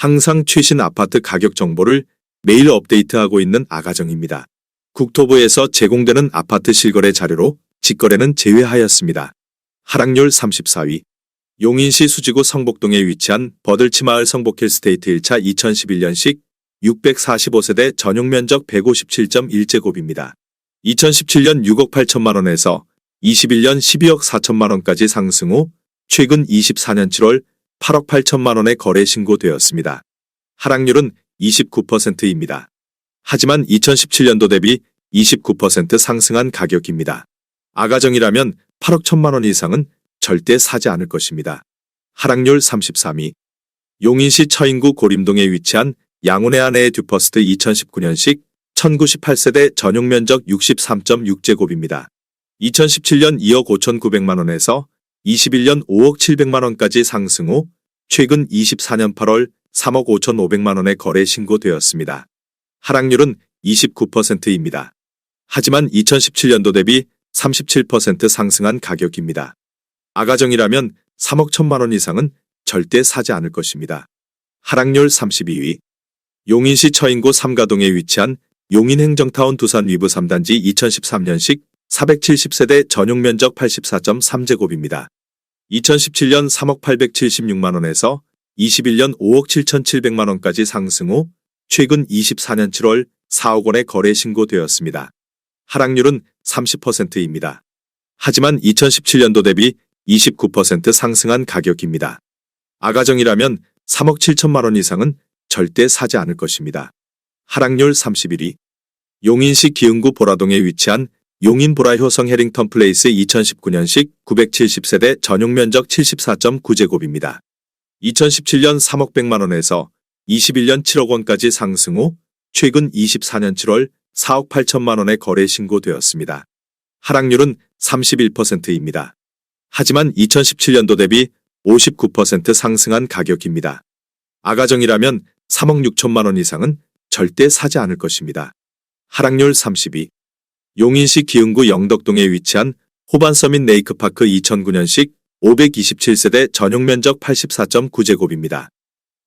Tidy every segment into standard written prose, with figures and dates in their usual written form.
항상 최신 아파트 가격 정보를 매일 업데이트하고 있는 아가정입니다. 국토부에서 제공되는 아파트 실거래 자료로 직거래는 제외하였습니다. 하락률 34위. 용인시 수지구 성복동에 위치한 버들치마을 성복힐스테이트 1차 2011년식 645세대 전용 면적 157.1제곱입니다. 2017년 6억 8천만 원에서 21년 12억 4천만 원까지 상승 후 최근 24년 7월 8억 8천만 원에 거래 신고되었습니다. 하락률은 29%입니다. 하지만 2017년도 대비 29% 상승한 가격입니다. 아가정이라면 8억 1천만 원 이상은 절대 사지 않을 것입니다. 하락률 33위. 용인시 처인구 고림동에 위치한 양운의 아내의 듀퍼스트 2019년식 1098세대 전용 면적 63.6제곱입니다. 2017년 2억 5,900만 원에서 21년 5억 700만 원까지 상승 후 최근 24년 8월 3억 5,500만 원에 거래 신고되었습니다. 하락률은 29%입니다. 하지만 2017년도 대비 37% 상승한 가격입니다. 아가정이라면 3억 1천만 원 이상은 절대 사지 않을 것입니다. 하락률 32위. 용인시 처인구 삼가동에 위치한 용인행정타운 두산 위브 3단지 2013년식 470세대 전용 면적 84.3제곱입니다. 2017년 3억 876만 원에서 21년 5억 7,700만 원까지 상승 후 최근 24년 7월 4억 원에 거래 신고되었습니다. 하락률은 30%입니다. 하지만 2017년도 대비 29% 상승한 가격입니다. 아가정이라면 3억 7천만 원 이상은 절대 사지 않을 것입니다. 하락률 31위. 용인시 기흥구 보라동에 위치한 용인보라효성 해링턴 플레이스 2019년식 970세대 전용 면적 74.9제곱입니다. 2017년 3억 100만 원에서 21년 7억 원까지 상승 후 최근 24년 7월 4억 8천만 원에 거래 신고되었습니다. 하락률은 31%입니다. 하지만 2017년도 대비 59% 상승한 가격입니다. 아가정이라면 3억 6천만 원 이상은 절대 사지 않을 것입니다. 하락률 32. 용인시 기흥구 영덕동에 위치한 호반서밋 레이크파크 2009년식 527세대 전용 면적 84.9제곱입니다.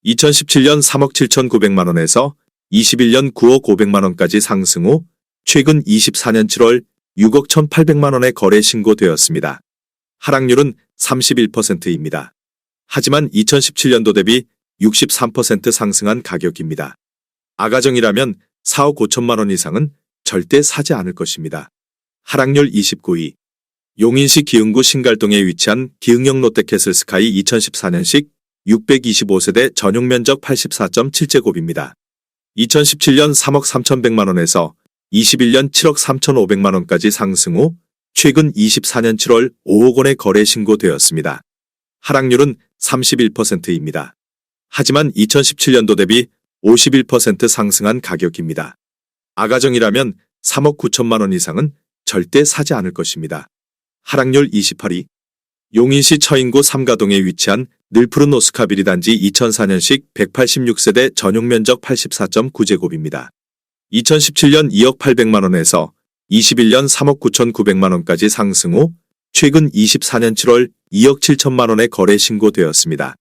2017년 3억 7,900만 원에서 21년 9억 500만 원까지 상승 후 최근 24년 7월 6억 1,800만 원에 거래 신고되었습니다. 하락률은 31%입니다. 하지만 2017년도 대비 63% 상승한 가격입니다. 아가정이라면 4억 5천만 원 이상은 절대 사지 않을 것입니다. 하락률 29위. 용인시 기흥구 신갈동에 위치한 기흥역 롯데캐슬 스카이 2014년식 625세대 전용 면적 84.7제곱입니다. 2017년 3억 3,100만 원에서 21년 7억 3,500만 원까지 상승 후 최근 24년 7월 5억 원에 거래 신고되었습니다. 하락률은 31%입니다. 하지만 2017년도 대비 51% 상승한 가격입니다. 아가정이라면 3억 9천만 원 이상은 절대 사지 않을 것입니다. 하락률 28위. 용인시 처인구 삼가동에 위치한 늘푸른 오스카비리 단지 2004년식 186세대 전용 면적 84.9제곱입니다. 2017년 2억 800만 원에서 21년 3억 9,900만 원까지 상승 후 최근 24년 7월 2억 7천만 원에 거래 신고되었습니다.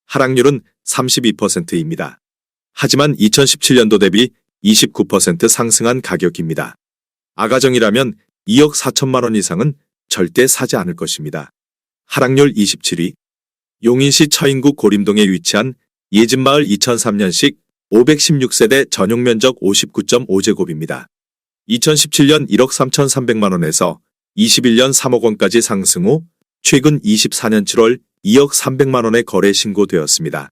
하락률은 32%입니다. 하지만 2017년도 대비 29% 상승한 가격입니다. 아가정이라면 2억 4천만 원 이상은 절대 사지 않을 것입니다. 하락률 27위. 용인시 처인구 고림동에 위치한 예진마을 2003년식 516세대 전용 면적 59.5제곱입니다. 2017년 1억 3,300만 원에서 21년 3억 원까지 상승 후 최근 24년 7월 2억 300만 원에 거래 신고되었습니다.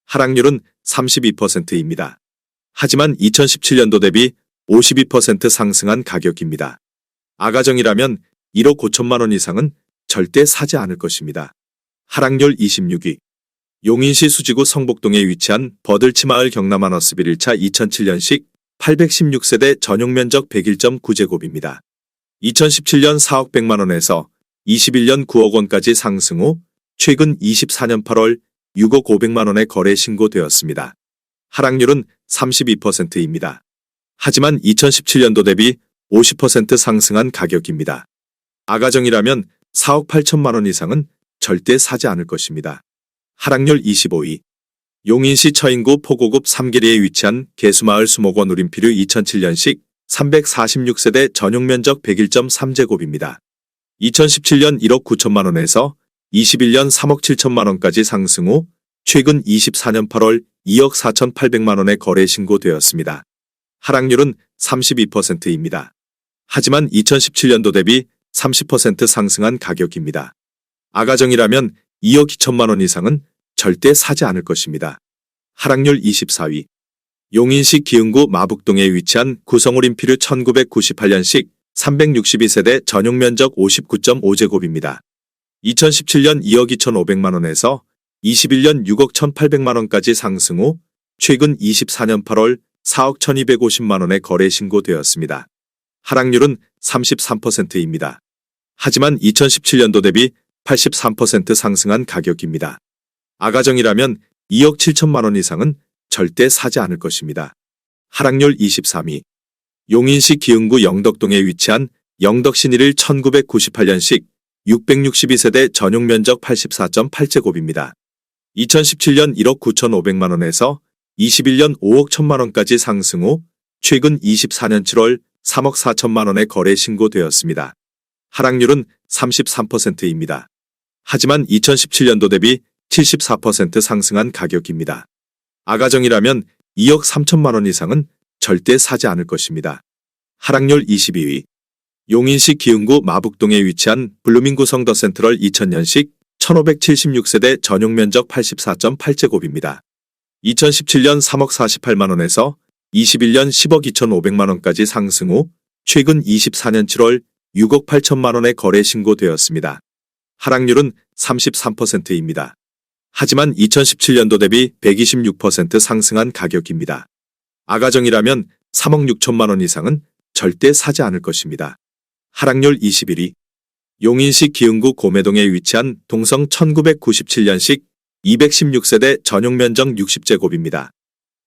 하락률은 32%입니다. 하지만 2017년도 대비 52% 상승한 가격입니다. 아가정이라면 1억 5천만 원 이상은 절대 사지 않을 것입니다. 하락률 26위. 용인시 수지구 성복동에 위치한 버들치마을 경남하너스빌 1차 2007년식 816세대 전용 면적 101.9제곱입니다. 2017년 4억 100만 원에서 21년 9억 원까지 상승 후 최근 24년 8월 6억 500만 원에 거래 신고되었습니다. 하락률은 32%입니다. 하지만 2017년도 대비 50% 상승한 가격입니다. 아가정이라면 4억 8천만 원 이상은 절대 사지 않을 것입니다. 하락률 25위. 용인시 처인구 포고급 3계리에 위치한 개수마을 수목원 우림피류 2007년식 346세대 전용면적 101.3제곱입니다. 2017년 1억 9천만 원에서 21년 3억 7천만 원까지 상승 후 최근 24년 8월 2억 4,800만 원에 거래 신고되었습니다. 하락률은 32%입니다. 하지만 2017년도 대비 30% 상승한 가격입니다. 아가정이라면 2억 2천만 원 이상은 절대 사지 않을 것입니다. 하락률 24위. 용인시 기흥구 마북동에 위치한 구성우림피류 1998년식 362세대 전용면적 59.5제곱입니다. 2017년 2억 2,500만 원에서 21년 6억 1,800만 원까지 상승 후 최근 24년 8월 4억 1,250만 원에 거래 신고되었습니다. 하락률은 33%입니다. 하지만 2017년도 대비 83% 상승한 가격입니다. 아가정이라면 2억 7천만 원 이상은 절대 사지 않을 것입니다. 하락률 23위. 용인시 기흥구 영덕동에 위치한 영덕신일일 1998년식 662세대 전용면적 84.8제곱입니다. 2017년 1억 9,500만 원에서 21년 5억 1천만 원까지 상승 후 최근 24년 7월 3억 4천만 원에 거래 신고되었습니다. 하락률은 33%입니다. 하지만 2017년도 대비 74% 상승한 가격입니다. 아가정이라면 2억 3천만 원 이상은 절대 사지 않을 것입니다. 하락률 22위. 용인시 기흥구 마북동에 위치한 블루밍구 성더 센트럴 2000년식 1576세대 전용면적 84.8제곱입니다. 2017년 3억 48만 원에서 21년 10억 2,500만 원까지 상승 후 최근 24년 7월 6억 8천만 원에 거래 신고되었습니다. 하락률은 33%입니다. 하지만 2017년도 대비 126% 상승한 가격입니다. 아가정이라면 3억 6천만 원 이상은 절대 사지 않을 것입니다. 하락률 21위. 용인시 기흥구 고매동에 위치한 동성 1997년식 216세대 전용면적 60제곱입니다.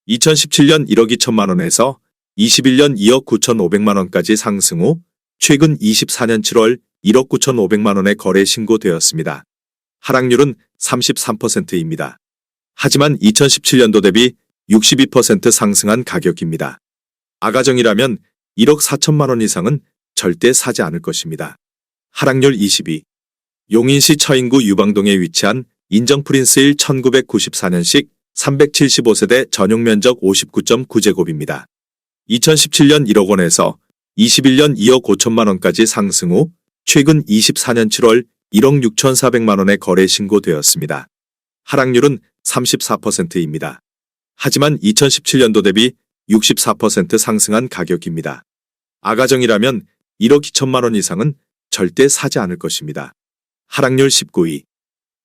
2017년 1억 2천만 원에서 21년 2억 9,500만 원까지 상승 후 최근 24년 7월 1억 9,500만 원에 거래 신고되었습니다. 하락률은 33%입니다. 하지만 2017년도 대비 62% 상승한 가격입니다. 아가정이라면 1억 4천만 원 이상은 절대 사지 않을 것입니다. 하락률 22. 용인시 처인구 유방동에 위치한 인정프린스일 1994년식 375세대 전용면적 59.9제곱입니다. 2017년 1억 원에서 21년 2억 5천만 원까지 상승 후 최근 24년 7월 1억 6,400만 원에 거래 신고되었습니다. 하락률은 34%입니다. 하지만 2017년도 대비 64% 상승한 가격입니다. 아가정이라면 1억 2천만 원 이상은 절대 사지 않을 것입니다. 하락률 19위.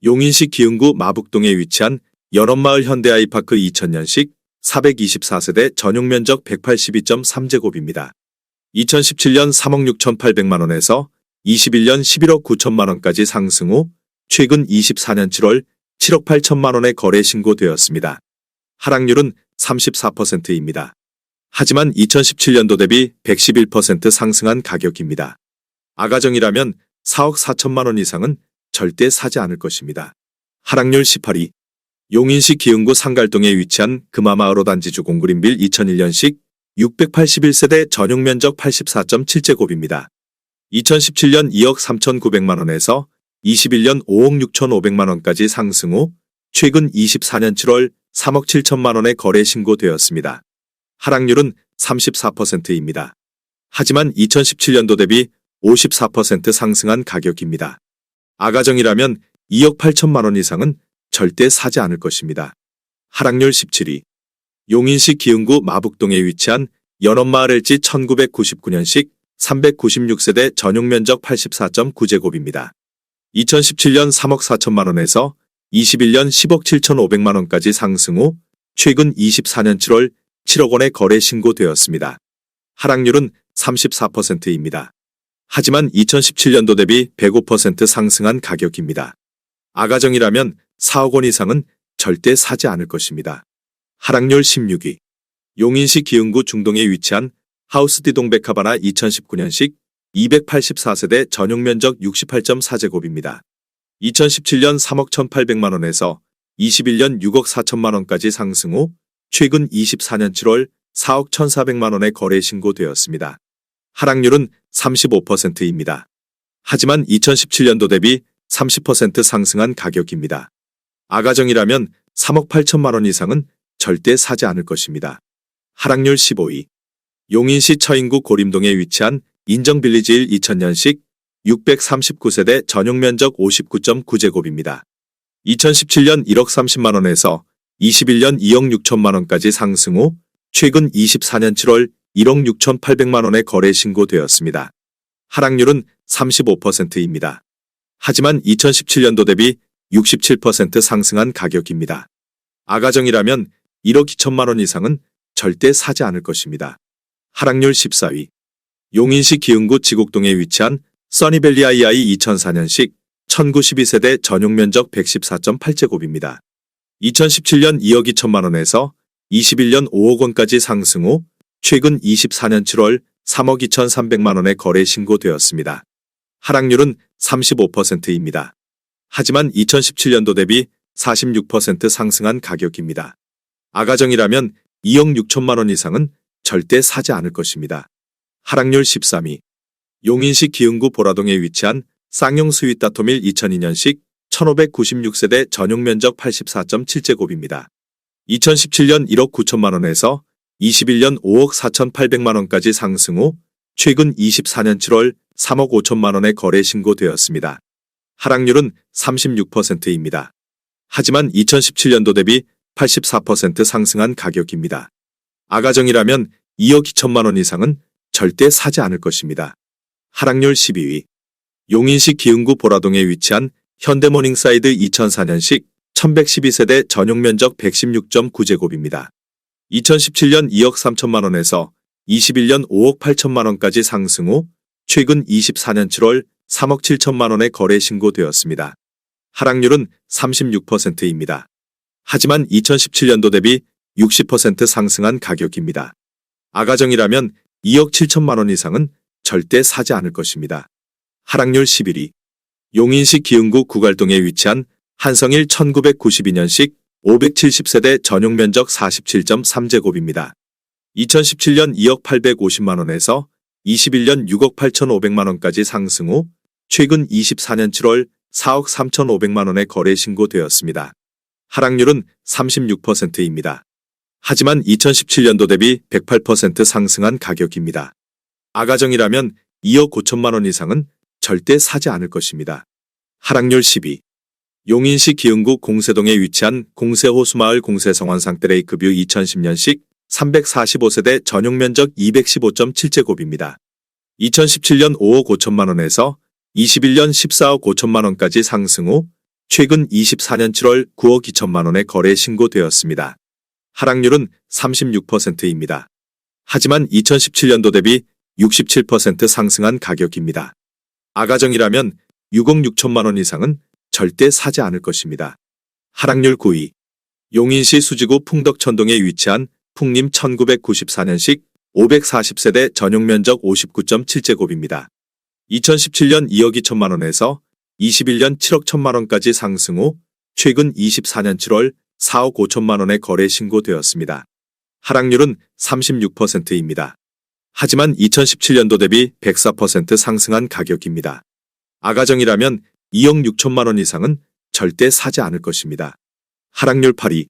용인시 기흥구 마북동에 위치한 연업마을 현대아이파크 2000년식 424세대 전용면적 182.3제곱입니다. 2017년 3억 6,800만 원에서 21년 11억 9천만 원까지 상승 후 최근 24년 7월 7억 8천만 원에 거래 신고되었습니다. 하락률은 34%입니다. 하지만 2017년도 대비 111% 상승한 가격입니다. 아가정이라면 4억 4천만 원 이상은 절대 사지 않을 것입니다. 하락률 18위. 용인시 기흥구 상갈동에 위치한 금화마을 5단지주 공구림빌 2001년식 681세대 전용면적 84.7제곱입니다. 2017년 2억 3,900만 원에서 21년 5억 6,500만 원까지 상승 후 최근 24년 7월 3억 7천만 원에 거래 신고되었습니다. 하락률은 34%입니다. 하지만 2017년도 대비 54% 상승한 가격입니다. 아가정이라면 2억 8천만 원 이상은 절대 사지 않을 것입니다. 하락률 17위. 용인시 기흥구 마북동에 위치한 연업마을 LG 1999년식 396세대 전용면적 84.9제곱입니다. 2017년 3억 4천만 원에서 21년 10억 7,500만 원까지 상승 후 최근 24년 7월 7억 원에 거래 신고되었습니다. 하락률은 34%입니다. 하지만 2017년도 대비 105% 상승한 가격입니다. 아가정이라면 4억 원 이상은 절대 사지 않을 것입니다. 하락률 16위. 용인시 기흥구 중동에 위치한 하우스디동 백화바나 2019년식 284세대 전용면적 68.4제곱입니다. 2017년 3억 1,800만 원에서 21년 6억 4천만 원까지 상승 후 최근 24년 7월 4억 1,400만 원에 거래 신고되었습니다. 하락률은 35%입니다. 하지만 2017년도 대비 30% 상승한 가격입니다. 아가정이라면 3억 8천만 원 이상은 절대 사지 않을 것입니다. 하락률 15위. 용인시 처인구 고림동에 위치한 인정빌리지 1 2000년식 639세대 전용면적 59.9제곱입니다. 2017년 1억 30만 원에서 21년 2억 6천만 원까지 상승 후 최근 24년 7월 1억 6,800만 원에 거래 신고되었습니다. 하락률은 35%입니다. 하지만 2017년도 대비 67% 상승한 가격입니다. 아가정이라면 1억 2천만 원 이상은 절대 사지 않을 것입니다. 하락률 14위. 용인시 기흥구 지곡동에 위치한 써니밸리 II 2004년식 1912세대 전용면적 114.8제곱입니다. 2017년 2억 2천만 원에서 21년 5억 원까지 상승 후 최근 24년 7월 3억 2,300만 원에 거래 신고되었습니다. 하락률은 35%입니다. 하지만 2017년도 대비 46% 상승한 가격입니다. 아가정이라면 2억 6천만 원 이상은 절대 사지 않을 것입니다. 하락률 13위. 용인시 기흥구 보라동에 위치한 쌍용 스윗다토밀 2002년식 1596세대 전용면적 84.7제곱입니다. 2017년 1억 9천만 원에서 21년 5억 4,800만 원까지 상승 후 최근 24년 7월 3억 5천만 원에 거래 신고되었습니다. 하락률은 36%입니다. 하지만 2017년도 대비 84% 상승한 가격입니다. 아가정이라면 2억 2천만 원 이상은 절대 사지 않을 것입니다. 하락률 12위. 용인시 기흥구 보라동에 위치한 현대모닝사이드 2004년식 1112세대 전용면적 116.9제곱입니다. 2017년 2억 3천만 원에서 21년 5억 8천만 원까지 상승 후 최근 24년 7월 3억 7천만 원에 거래 신고되었습니다. 하락률은 36%입니다. 하지만 2017년도 대비 60% 상승한 가격입니다. 아가정이라면 2억 7천만 원 이상은 절대 사지 않을 것입니다. 하락률 11위. 용인시 기흥구 구갈동에 위치한 한성일 1992년식 570세대 전용면적 47.3제곱입니다. 2017년 2억 850만 원에서 21년 6억 8,500만 원까지 상승 후 최근 24년 7월 4억 3,500만 원에 거래 신고되었습니다. 하락률은 36%입니다. 하지만 2017년도 대비 108% 상승한 가격입니다. 아가정이라면 2억 5천만 원 이상은 절대 사지 않을 것입니다. 하락률 10위. 용인시 기흥구 공세동에 위치한 공세호수마을 공세성환상트레이크뷰 2010년식 345세대 전용면적 215.7제곱입니다. 2017년 5억 5천만 원에서 21년 14억 5천만 원까지 상승 후 최근 24년 7월 9억 2천만 원에 거래 신고되었습니다. 하락률은 36%입니다. 하지만 2017년도 대비 67% 상승한 가격입니다. 아가정이라면 6억 6천만 원 이상은 절대 사지 않을 것입니다. 하락률 9위. 용인시 수지구 풍덕천동에 위치한 풍림 1994년식 540세대 전용면적 59.7제곱입니다. 2017년 2억 2천만 원에서 21년 7억 1천만 원까지 상승 후 최근 24년 7월 4억 5천만 원에 거래 신고되었습니다. 하락률은 36%입니다. 하지만 2017년도 대비 104% 상승한 가격입니다. 아가정이라면 2억 6천만 원 이상은 절대 사지 않을 것입니다. 하락률 8위.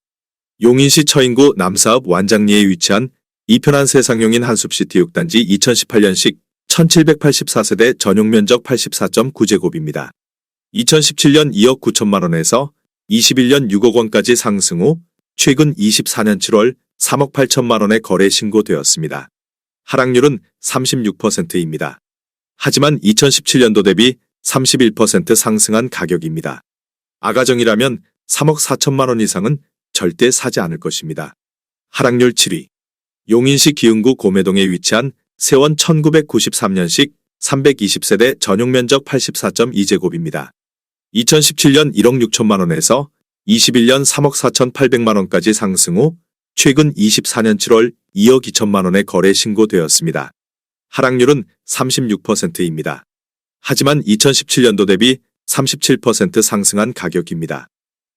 용인시 처인구 남사읍 완장리에 위치한 이편한 세상용인 한숲시티 6단지 2018년식 1784세대 전용면적 84.9제곱입니다. 2017년 2억 9천만 원에서 21년 6억 원까지 상승 후 최근 24년 7월 3억 8천만 원에 거래 신고되었습니다. 하락률은 36%입니다. 하지만 2017년도 대비 31% 상승한 가격입니다. 아가정이라면 3억 4천만 원 이상은 절대 사지 않을 것입니다. 하락률 7위. 용인시 기흥구 고매동에 위치한 세원 1993년식 320세대 전용면적 84.2제곱입니다. 2017년 1억 6천만 원에서 21년 3억 4,800만 원까지 상승 후 최근 24년 7월 2억 2천만 원에 거래 신고되었습니다. 하락률은 36%입니다. 하지만 2017년도 대비 37% 상승한 가격입니다.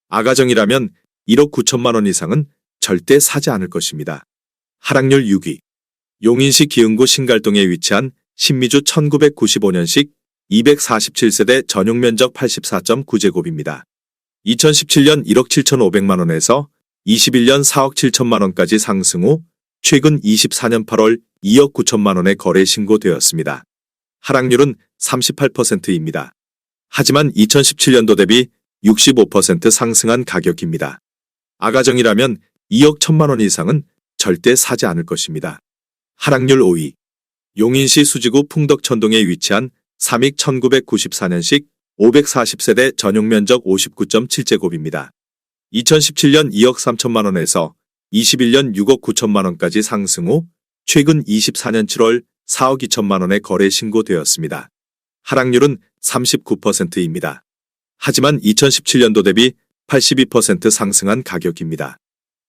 아가정이라면 1억 9천만 원 이상은 절대 사지 않을 것입니다. 하락률 6위. 용인시 기흥구 신갈동에 위치한 신미주 1995년식 247세대 전용면적 84.9제곱입니다. 2017년 1억 7,500만 원에서 21년 4억 7천만 원까지 상승 후 최근 24년 8월 2억 9천만 원에 거래 신고되었습니다. 하락률은 38%입니다. 하지만 2017년도 대비 65% 상승한 가격입니다. 아가정이라면 2억 1천만 원 이상은 절대 사지 않을 것입니다. 하락률 5위. 용인시 수지구 풍덕천동에 위치한 삼익 1994년식 540세대 전용면적 59.7제곱입니다. 2017년 2억 3천만 원에서 21년 6억 9천만 원까지 상승 후 최근 24년 7월 4억 2천만 원에 거래 신고되었습니다. 하락률은 39%입니다. 하지만 2017년도 대비 82% 상승한 가격입니다.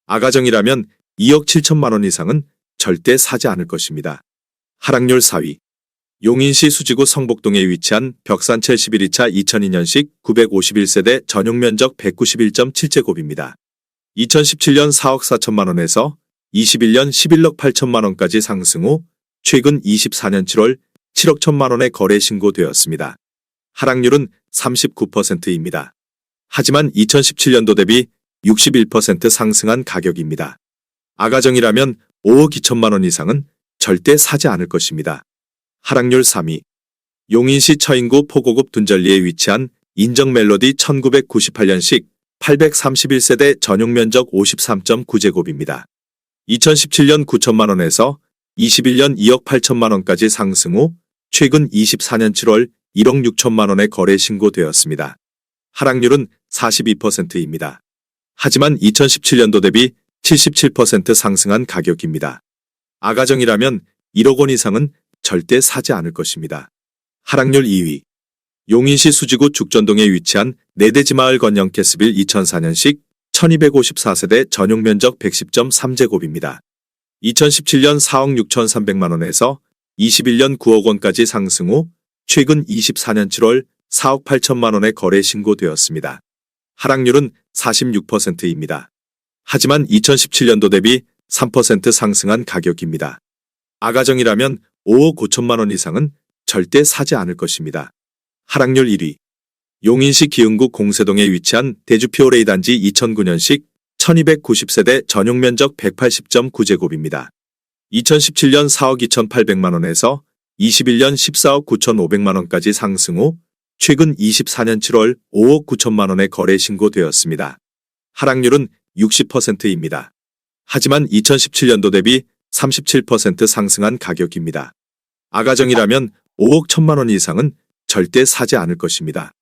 아가정이라면 2억 7천만 원 이상은 절대 사지 않을 것입니다. 하락률 4위. 용인시 수지구 성복동에 위치한 벽산 71-2차 2002년식 951세대 전용면적 191.7제곱입니다. 2017년 4억 4천만 원에서 21년 11억 8천만 원까지 상승 후 최근 24년 7월 7억 1천만 원에 거래 신고되었습니다. 하락률은 39%입니다. 하지만 2017년도 대비 61% 상승한 가격입니다. 아가정이라면 5억 2천만 원 이상은 절대 사지 않을 것입니다. 하락률 3위. 용인시 처인구 포고급 둔절리에 위치한 인정멜로디 1998년식 831세대 전용면적 53.9제곱입니다. 2017년 9천만 원에서 21년 2억 8천만 원까지 상승 후 최근 24년 7월 1억 6천만 원에 거래 신고되었습니다. 하락률은 42%입니다. 하지만 2017년도 대비 77% 상승한 가격입니다. 아가정이라면 1억 원 이상은 절대 사지 않을 것입니다. 하락률 2위. 용인시 수지구 죽전동에 위치한 내대지마을 건영 캐스빌 2004년식 1254세대 전용면적 110.3제곱입니다. 2017년 4억 6,300만 원에서 21년 9억 원까지 상승 후 최근 24년 7월 4억 8천만 원에 거래 신고되었습니다. 하락률은 46%입니다. 하지만 2017년도 대비 3% 상승한 가격입니다. 아가정이라면 5억 5천만 원 이상은 절대 사지 않을 것입니다. 하락률 1위. 용인시 기흥구 공세동에 위치한 대주피오레이 단지 2009년식 1290세대 전용면적 180.9제곱입니다. 2017년 4억 2,800만 원에서 21년 14억 9,500만 원까지 상승 후 최근 24년 7월 5억 9천만 원에 거래 신고되었습니다. 하락률은 60%입니다. 하지만 2017년도 대비 37% 상승한 가격입니다. 아가정이라면 5억 1천만 원 이상은 절대 사지 않을 것입니다.